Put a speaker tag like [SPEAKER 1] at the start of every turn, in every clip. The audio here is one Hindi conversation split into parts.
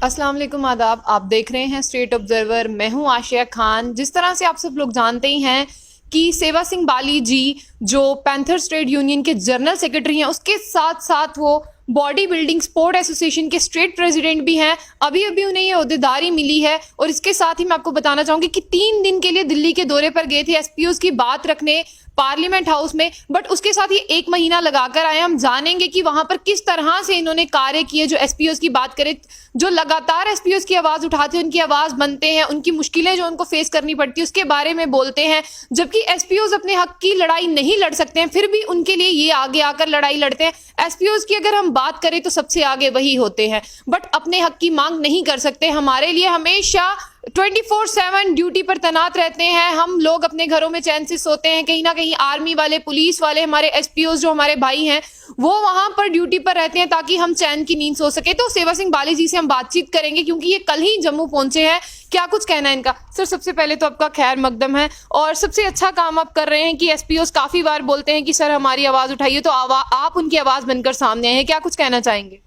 [SPEAKER 1] अस्सलाम वालेकुम, आदाब। आप देख रहे हैं स्टेट ऑब्जर्वर। मैं हूं आशिया खान। जिस तरह से आप सब लोग जानते ही हैं कि सेवा सिंह बाली जी जो पैंथर्स ट्रेड यूनियन के जनरल सेक्रेटरी हैं, उसके साथ साथ वो बॉडी बिल्डिंग स्पोर्ट एसोसिएशन के स्टेट प्रेसिडेंट भी हैं। अभी अभी उन्हें ये ओहदेदारी मिली है। और इसके साथ ही मैं आपको बताना चाहूंगी कि 3 दिन के लिए दिल्ली के दौरे पर गए थे एसपीओज की बात रखने पार्लियामेंट हाउस में, बट उसके साथ ही 1 महीना लगाकर आए। हम जानेंगे कि वहां पर किस तरह से इन्होंने कार्य किए। जो एसपीओज की बात करें, जो लगातार एसपीओज की आवाज उठाते हैं, उनकी आवाज बनते हैं, उनकी मुश्किलें जो उनको फेस करनी पड़ती है उसके बारे में बोलते हैं। जबकि एसपीओज अपने हक की लड़ाई नहीं लड़ सकते हैं, फिर भी उनके लिए ये आगे आकर लड़ाई लड़ते हैं। एसपीओज की अगर हम बात करें तो सबसे आगे वही होते हैं, बट अपने हक की मांग नहीं कर सकते। हमारे लिए हमेशा 24/7 ड्यूटी पर तैनात रहते हैं। हम लोग अपने घरों में चैन से सोते हैं। कहीं ना कहीं आर्मी वाले, पुलिस वाले, हमारे एसपीओज जो हमारे भाई हैं, वो वहां पर ड्यूटी पर रहते हैं ताकि हम चैन की नींद सो सके। तो सेवा सिंह बाली जी से हम बातचीत करेंगे क्योंकि ये कल ही जम्मू पहुंचे हैं। क्या कुछ कहना है इनका? सर, सबसे पहले तो आपका खैर मकदम है और सबसे अच्छा काम आप कर रहे हैं कि एसपीओज काफी बार बोलते हैं कि सर हमारी आवाज उठाइए, तो आप उनकी आवाज बनकर सामने आए हैं। क्या कुछ कहना चाहेंगे?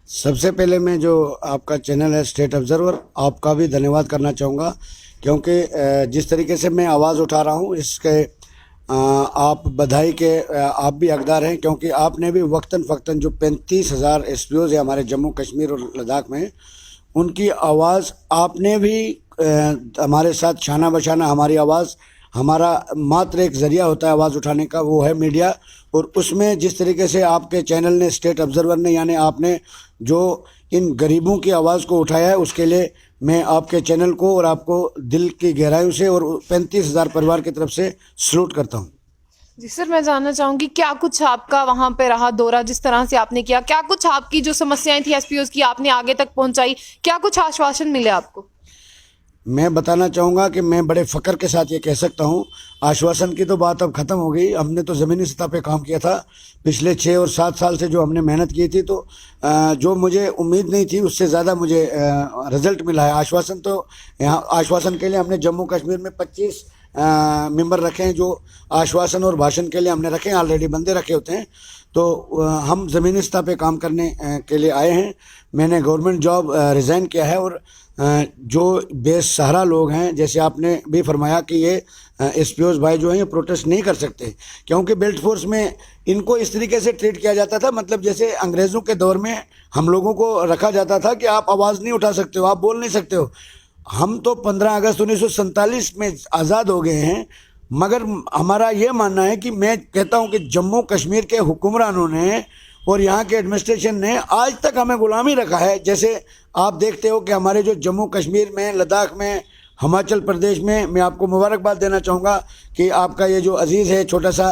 [SPEAKER 2] सबसे पहले मैं जो आपका चैनल है स्टेट ऑब्जर्वर, आपका भी धन्यवाद करना चाहूँगा क्योंकि जिस तरीके से मैं आवाज़ उठा रहा हूँ इसके आप बधाई के आप भी हकदार हैं क्योंकि आपने भी वक्तन फ़क्तन जो 35,000 एसपीओज़ है हमारे जम्मू कश्मीर और लद्दाख में, उनकी आवाज़ आपने भी हमारे साथ शाना बशाना हमारी आवाज़, हमारा मात्र एक ज़रिया होता है आवाज़ उठाने का, वो है मीडिया। और उसमें जिस तरीके से आपके चैनल ने, स्टेट ऑब्जर्वर ने, यानी आपने जो इन गरीबों की आवाज़ को उठाया है, उसके लिए मैं आपके चैनल को और आपको दिल की गहराइयों से और 35,000 परिवार की तरफ से सलूट करता हूँ।
[SPEAKER 1] जी सर, मैं जानना चाहूंगी क्या कुछ आपका वहां पे रहा दौरा, जिस तरह से आपने किया, क्या कुछ आपकी जो समस्याएं थी एसपीओज की आपने आगे तक पहुंचाई, क्या कुछ आश्वासन मिले आपको?
[SPEAKER 2] मैं बताना चाहूँगा कि मैं बड़े फ़ख्र के साथ ये कह सकता हूँ, आश्वासन की तो बात अब ख़त्म हो गई। हमने तो ज़मीनी सतह पे काम किया था पिछले 6 और 7 साल से, जो हमने मेहनत की थी, तो जो मुझे उम्मीद नहीं थी उससे ज़्यादा मुझे रिज़ल्ट मिला है। आश्वासन तो यहाँ आश्वासन के लिए हमने जम्मू कश्मीर में 25 मेंबर रखे हैं जो आश्वासन और भाषण के लिए हमने रखे हैं, ऑलरेडी बंदे रखे होते हैं। तो हम ज़मीनी सतह पे काम करने के लिए आए हैं। मैंने गवर्नमेंट जॉब रिज़ाइन किया है और जो बेसहारा लोग हैं, जैसे आपने भी फरमाया कि ये एसपीओज भाई जो हैं ये प्रोटेस्ट नहीं कर सकते क्योंकि बेल्ट फोर्स में इनको इस तरीके से ट्रीट किया जाता था, मतलब जैसे अंग्रेज़ों के दौर में हम लोगों को रखा जाता था कि आप आवाज़ नहीं उठा सकते हो, आप बोल नहीं सकते हो। हम तो 15 अगस्त 1947 में आज़ाद हो गए हैं, मगर हमारा ये मानना है कि मैं कहता हूँ कि जम्मू कश्मीर के हुक्मरानों ने और यहाँ के एडमिनिस्ट्रेशन ने आज तक हमें गुलामी रखा है। जैसे आप देखते हो कि हमारे जो जम्मू कश्मीर में, लद्दाख में, हिमाचल प्रदेश में, मैं आपको मुबारकबाद देना चाहूँगा कि आपका ये जो अजीज़ है, छोटा सा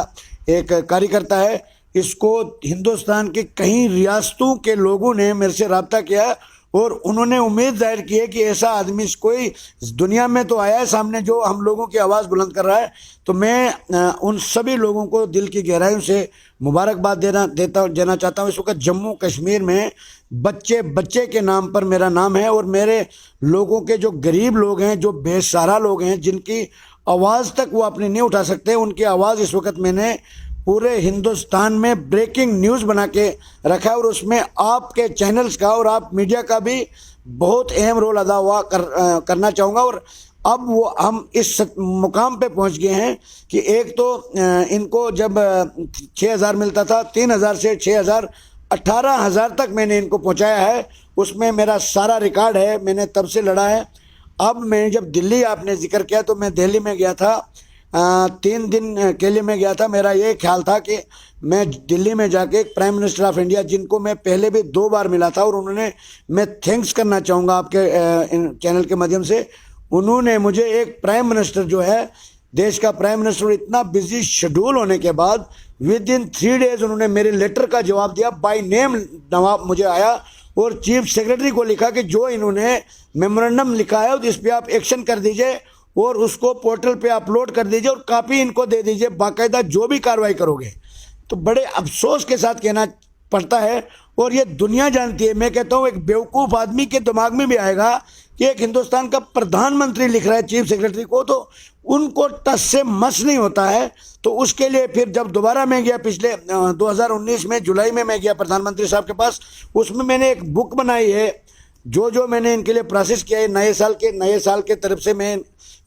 [SPEAKER 2] एक कार्यकर्ता है, इसको हिंदुस्तान के कई रियासतों के लोगों ने मेरे से रब्ता किया और उन्होंने उम्मीद जाहिर की है कि ऐसा आदमी कोई दुनिया में तो आया है सामने जो हम लोगों की आवाज़ बुलंद कर रहा है। तो मैं उन सभी लोगों को दिल की गहराइयों से मुबारकबाद देना चाहता हूँ। इस वक्त जम्मू कश्मीर में बच्चे बच्चे के नाम पर मेरा नाम है और मेरे लोगों के जो गरीब लोग हैं, जो बेसहारा लोग हैं, जिनकी आवाज़ तक वो अपनी नहीं उठा सकते, उनकी आवाज़ इस वक्त मैंने पूरे हिंदुस्तान में ब्रेकिंग न्यूज़ बना के रखा है और उसमें आपके चैनल्स का और आप मीडिया का भी बहुत अहम रोल अदा हुआ करना चाहूँगा। और अब वो हम इस मुकाम पे पहुँच गए हैं कि एक तो इनको जब 6,000 मिलता था, 3,000 से 6,000, 18,000 तक मैंने इनको पहुँचाया है। उसमें मेरा सारा रिकॉर्ड है, मैंने तब से लड़ा है। अब मैं जब दिल्ली, आपने जिक्र किया, तो मैं दिल्ली में गया था, 3 दिन के लिए मैं गया था। मेरा ये ख्याल था कि मैं दिल्ली में जाके प्राइम मिनिस्टर ऑफ इंडिया, जिनको मैं पहले भी 2 बार मिला था और उन्होंने, मैं थैंक्स करना चाहूँगा आपके चैनल के माध्यम से, उन्होंने मुझे एक प्राइम मिनिस्टर जो है, देश का प्राइम मिनिस्टर, इतना बिजी शेड्यूल होने के बाद विद इन 3 डेज उन्होंने मेरे लेटर का जवाब दिया। बाय नेम जवाब मुझे आया और चीफ सेक्रेटरी को लिखा कि जो इन्होंने मेमोरेंडम लिखा है इस पर आप एक्शन कर दीजिए और उसको पोर्टल पे अपलोड कर दीजिए और कॉपी इनको दे दीजिए, बाकायदा जो भी कार्रवाई करोगे। तो बड़े अफसोस के साथ कहना पड़ता है और ये दुनिया जानती है। मैं कहता हूँ एक बेवकूफ़ आदमी के दिमाग में भी आएगा कि एक हिंदुस्तान का प्रधानमंत्री लिख रहा है चीफ सेक्रेटरी को, तो उनको टस से मस नहीं होता है। तो उसके लिए फिर जब दोबारा मैं गया पिछले 2019 में जुलाई में मैं गया प्रधानमंत्री साहब के पास, उसमें मैंने एक बुक बनाई है जो जो मैंने इनके लिए प्रोसेस किया है नए साल के तरफ से मैं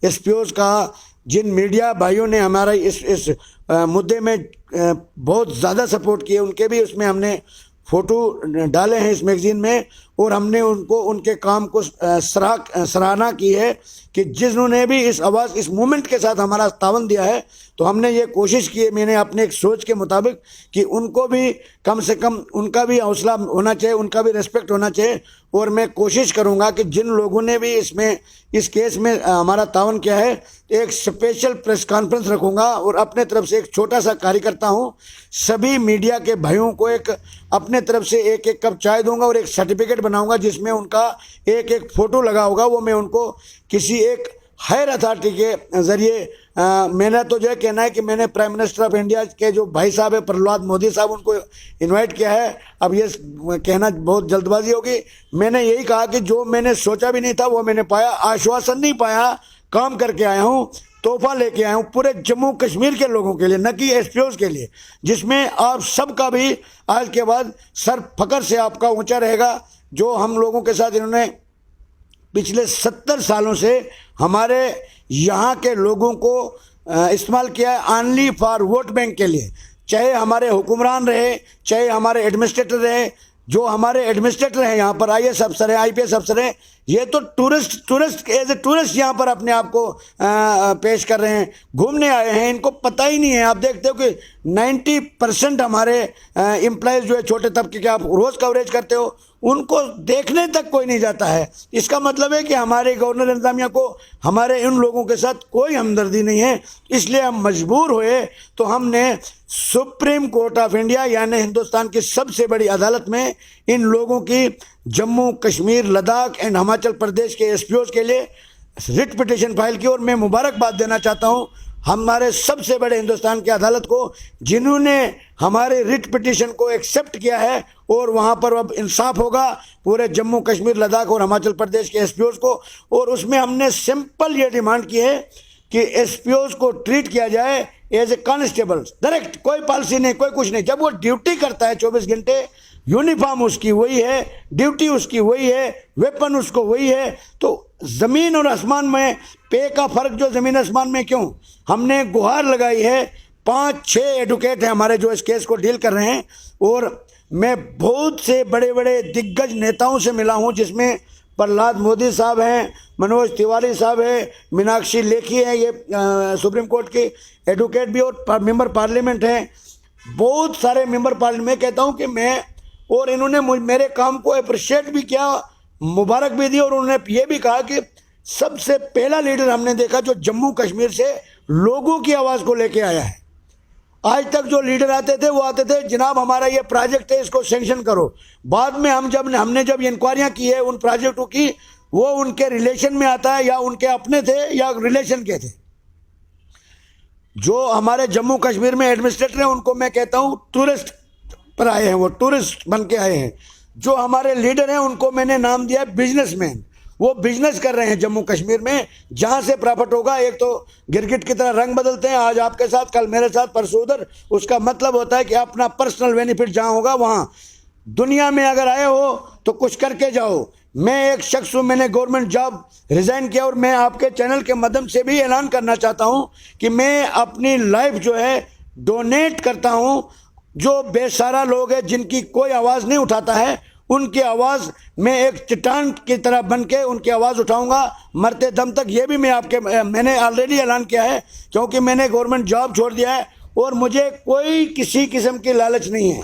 [SPEAKER 2] एसपीओज का, जिन मीडिया भाइयों ने हमारा इस मुद्दे में बहुत ज़्यादा सपोर्ट किया, उनके भी उसमें हमने फ़ोटो डाले हैं इस मैगज़ीन में, और हमने उनको उनके काम को सराहना की है कि जिन्होंने भी इस मूवमेंट के साथ हमारा तावन दिया है, तो हमने ये कोशिश की है, मैंने अपने एक सोच के मुताबिक, कि उनको भी कम से कम उनका भी हौसला होना चाहिए, उनका भी रिस्पेक्ट होना चाहिए। और मैं कोशिश करूंगा कि जिन लोगों ने भी इस केस में हमारा तावन किया है, एक स्पेशल प्रेस कॉन्फ्रेंस रखूंगा और अपने तरफ से एक छोटा सा कार्य करता हूं, सभी मीडिया के भाइयों को एक अपने तरफ से एक कप चाय दूंगा और एक सर्टिफिकेट बनाऊंगा जिसमें उनका एक फ़ोटो लगा होगा। वो मैं उनको किसी एक हायर अथॉरिटी के ज़रिए, मेरा तो जो कहना है कि मैंने प्राइम मिनिस्टर ऑफ इंडिया के जो भाई साहब है प्रहलाद मोदी साहब, उनको इनवाइट किया है। अब ये कहना बहुत जल्दबाजी होगी, मैंने यही कहा कि जो मैंने सोचा भी नहीं था वो मैंने पाया, आश्वासन नहीं पाया, काम करके आया हूँ, तोहफा लेके आया हूँ पूरे जम्मू कश्मीर के लोगों के लिए, न कि एसपीओज के लिए, जिसमें आप सबका भी आज के बाद सर फकर से आपका ऊंचा रहेगा। जो हम लोगों के साथ इन्होंने पिछले 70 सालों से हमारे यहाँ के लोगों को इस्तेमाल किया है ओनली फॉर वोट बैंक के लिए, चाहे हमारे हुक्मरान रहे, चाहे हमारे एडमिनिस्ट्रेटर रहे। जो हमारे एडमिनिस्ट्रेटर हैं यहाँ पर, आईएएस अफसर हैं, आईपीएस अफसर हैं, ये तो टूरिस्ट एज ए टूरिस्ट यहाँ पर अपने आप को पेश कर रहे हैं, घूमने आए हैं, इनको पता ही नहीं है। आप देखते हो कि 90% हमारे एम्प्लॉयज़ जो है छोटे तबके के, आप रोज़ कवरेज करते हो, उनको देखने तक कोई नहीं जाता है। इसका मतलब है कि हमारे गवर्नर इंतजामिया को हमारे इन लोगों के साथ कोई हमदर्दी नहीं है। इसलिए हम मजबूर हुए तो हमने सुप्रीम कोर्ट ऑफ इंडिया यानी हिंदुस्तान की सबसे बड़ी अदालत में इन लोगों की जम्मू कश्मीर, लद्दाख एंड हिमाचल प्रदेश के एसपीओज के लिए रिट पिटीशन फाइल की। और मैं मुबारकबाद देना चाहता हूं हमारे सबसे बड़े हिंदुस्तान की अदालत को, जिन्होंने हमारे रिट पिटीशन को एक्सेप्ट किया है, और वहां पर अब इंसाफ होगा पूरे जम्मू कश्मीर, लद्दाख और हिमाचल प्रदेश के एसपीओज को। और उसमें हमने सिंपल ये डिमांड की है कि एसपीओज को ट्रीट किया जाए एज ए कांस्टेबल, डायरेक्ट, कोई पॉलिसी नहीं, कोई कुछ नहीं। जब वो ड्यूटी करता है 24 घंटे, यूनिफॉर्म उसकी वही है, ड्यूटी उसकी वही है, वेपन उसको वही है, तो ज़मीन और आसमान में पे का फ़र्क जो ज़मीन आसमान में क्यों? हमने गुहार लगाई है। 5-6 एडवोकेट हैं हमारे जो इस केस को डील कर रहे हैं, और मैं बहुत से बड़े बड़े दिग्गज नेताओं से मिला हूं, जिसमें प्रहलाद मोदी साहब हैं, मनोज तिवारी साहब हैं, मीनाक्षी लेखी हैं, ये सुप्रीम कोर्ट की एडवोकेट भी और मेंबर पार्लियामेंट हैं, बहुत सारे मेंबर पार्लियामेंट। मैं कहता हूं कि मैं, और इन्होंने मेरे काम को अप्रिशिएट भी किया, मुबारक भी दी, और उन्होंने ये भी कहा कि सबसे पहला लीडर हमने देखा जो जम्मू कश्मीर से लोगों की आवाज़ को लेके आया है। आज तक जो लीडर आते थे वो आते थे, जनाब हमारा ये प्रोजेक्ट है, इसको सैंक्शन करो। बाद में हमने जब इंक्वायरियां की है उन प्रोजेक्टों की, वो उनके रिलेशन में आता है, या उनके अपने थे या रिलेशन के थे। जो हमारे जम्मू कश्मीर में एडमिनिस्ट्रेटर हैं, उनको मैं कहता हूँ टूरिस्ट पर आए हैं, वो टूरिस्ट बन के आए हैं। जो हमारे लीडर हैं उनको मैंने नाम दिया है बिजनेसमैन। वो बिजनेस कर रहे हैं जम्मू कश्मीर में, जहां से प्रॉफिट होगा। एक तो गिरगिट की तरह रंग बदलते हैं, आज आपके साथ, कल मेरे साथ, परसों उधर। उसका मतलब होता है कि अपना पर्सनल बेनिफिट जहां होगा वहां। दुनिया में अगर आए हो तो कुछ करके जाओ। मैं एक शख्स हूँ, मैंने गवर्नमेंट जॉब रिजाइन किया, और मैं आपके चैनल के माध्यम से भी ऐलान करना चाहता हूँ कि मैं अपनी लाइफ जो है डोनेट करता हूँ। जो बेसहारा लोग हैं, जिनकी कोई आवाज़ नहीं उठाता है, उनकी आवाज़ मैं एक चट्टान की तरह बन के उनकी आवाज़ उठाऊंगा मरते दम तक। ये भी मैंने ऑलरेडी ऐलान किया है, क्योंकि मैंने गवर्नमेंट जॉब छोड़ दिया है और मुझे कोई किसी किस्म की लालच नहीं है।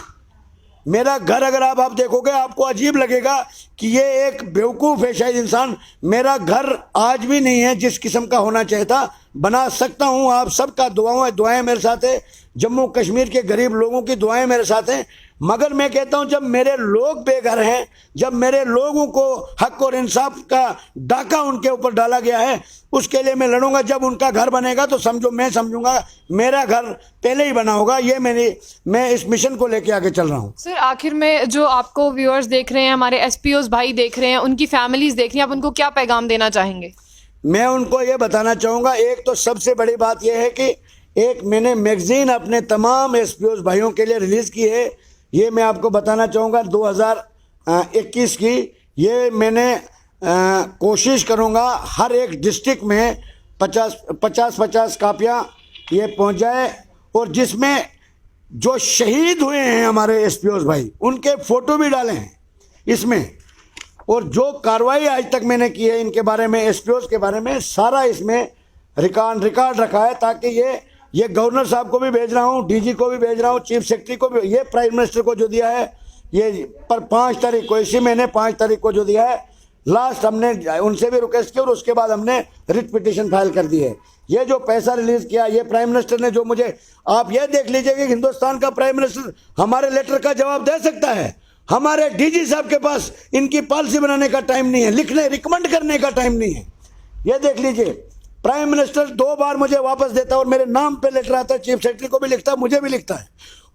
[SPEAKER 2] मेरा घर अगर आप देखोगे आपको अजीब लगेगा कि ये एक बेवकूफ़ है शायद इंसान। मेरा घर आज भी नहीं है जिस किस्म का होना चाहिए था। बना सकता हूँ, आप सबका दुआएं मेरे साथ है, जम्मू कश्मीर के गरीब लोगों की दुआएं मेरे साथ हैं। मगर मैं कहता हूं, जब मेरे लोग बेघर हैं, जब मेरे लोगों को हक और इंसाफ का डाका उनके ऊपर डाला गया है, उसके लिए मैं लड़ूंगा। जब उनका घर बनेगा तो मैं समझूंगा मेरा घर पहले ही बना होगा। ये मैं इस मिशन को लेके आगे चल रहा हूँ।
[SPEAKER 1] सर, आखिर में जो आपको व्यूअर्स देख रहे हैं, हमारे एसपीओज भाई देख रहे हैं, उनकी फैमिलीज देख रही हैं, आप उनको क्या पैगाम देना चाहेंगे?
[SPEAKER 2] मैं उनको ये बताना चाहूँगा, एक तो सबसे बड़ी बात यह है कि एक मैंने मैगज़ीन अपने तमाम एसपीओज भाइयों के लिए रिलीज़ की है। ये मैं आपको बताना चाहूँगा 2021 की, ये मैंने कोशिश करूँगा हर एक डिस्ट्रिक्ट में 50 कापियाँ ये पहुँच जाए, और जिसमें जो शहीद हुए हैं हमारे एसपीओ भाई उनके फ़ोटो भी डाले हैं इसमें, और जो कार्रवाई आज तक मैंने की है इनके बारे में, एसपीओ के बारे में, सारा इसमें रिकॉर्ड रखा है, ताकि ये गवर्नर साहब को भी भेज रहा हूँ, डीजी को भी भेज रहा हूँ, चीफ सेक्रेटरी को भी, ये प्राइम मिनिस्टर को जो दिया है ये पर 5 तारीख को, इसी महीने 5 तारीख को जो दिया है, लास्ट हमने उनसे भी रिक्वेस्ट की और उसके बाद हमने रिट पिटीशन फाइल कर दी है। ये जो पैसा रिलीज किया ये प्राइम मिनिस्टर ने, जो मुझे आप ये देख लीजिए कि हिंदुस्तान का प्राइम मिनिस्टर हमारे लेटर का जवाब दे सकता है, हमारे डीजी साहब के पास इनकी पॉलिसी बनाने का टाइम नहीं है, लिखने रिकमेंड करने का टाइम नहीं है। ये देख लीजिए प्राइम मिनिस्टर 2 बार मुझे वापस देता है और मेरे नाम पे लेटर आता है, चीफ सेक्रेटरी को भी लिखता है, मुझे भी लिखता है,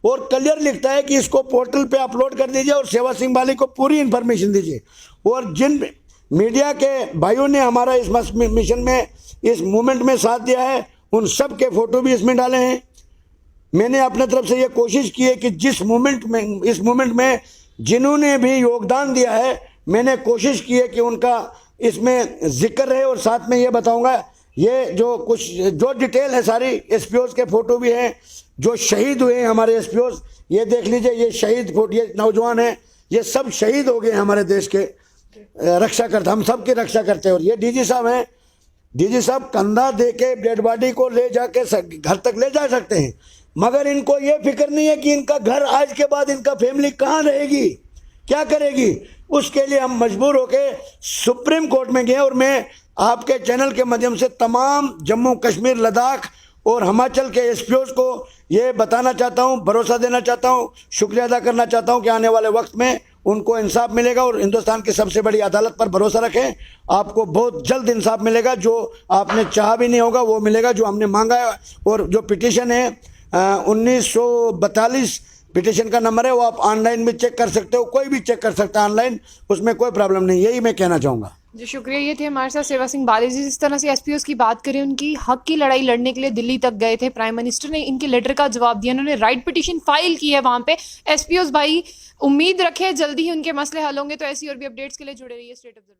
[SPEAKER 2] और क्लियर लिखता है कि इसको पोर्टल पे अपलोड कर दीजिए और सेवा सिंह बाली को पूरी इन्फॉर्मेशन दीजिए। और जिन मीडिया के भाइयों ने हमारा इस मिशन में, इस मूवमेंट में साथ दिया है, उन सब के फोटो भी इसमें डाले हैं। मैंने अपने तरफ से ये कोशिश की है कि जिस मूवमेंट में, इस मूवमेंट में जिन्होंने भी योगदान दिया है, मैंने कोशिश की है कि उनका इसमें जिक्र रहे, और साथ में ये बताऊंगा ये जो कुछ जो डिटेल है सारी, एसपीओज के फोटो भी हैं जो शहीद हुए हैं हमारे एसपीओज, ये देख लीजिए, ये शहीद फोटो, ये नौजवान हैं, ये सब शहीद हो गए हमारे देश के रक्षा करते, हम सब की रक्षा करते हैं। और ये डीजी साहब हैं, डीजी साहब कंधा दे के डेड बॉडी को ले जाके घर तक ले जा सकते हैं, मगर इनको ये फिक्र नहीं है कि इनका घर आज के बाद इनका फैमिली कहाँ रहेगी, क्या करेगी। उसके लिए हम मजबूर होके सुप्रीम कोर्ट में गए, और मैं आपके चैनल के माध्यम से तमाम जम्मू कश्मीर, लद्दाख और हिमाचल के एसपीओज को ये बताना चाहता हूँ, भरोसा देना चाहता हूँ, शुक्रिया अदा करना चाहता हूँ कि आने वाले वक्त में उनको इंसाफ मिलेगा, और हिंदुस्तान की सबसे बड़ी अदालत पर भरोसा रखें, आपको बहुत जल्द इंसाफ मिलेगा। जो आपने चाहा भी नहीं होगा वो मिलेगा, जो हमने मांगा है। और जो पिटीशन है 1942 पिटीशन का नंबर है, वो आप ऑनलाइन भी चेक कर सकते हो, कोई भी चेक कर सकता है ऑनलाइन, उसमें कोई प्रॉब्लम नहीं। यही मैं कहना चाहूँगा
[SPEAKER 1] जी, शुक्रिया। ये थे हमारे साथ सेवा सिंह बाली जी। जिस तरह से एसपीओस की बात करें, उनकी हक की लड़ाई लड़ने के लिए दिल्ली तक गए थे, प्राइम मिनिस्टर ने इनके लेटर का जवाब दिया, उन्होंने राइट पिटीशन फाइल की है वहाँ पे। एसपीओस भाई उम्मीद रखें जल्दी ही उनके मसले हल होंगे। तो ऐसी और भी अपडेट्स के लिए जुड़े रहिए स्टेट ऑब्जर्वर।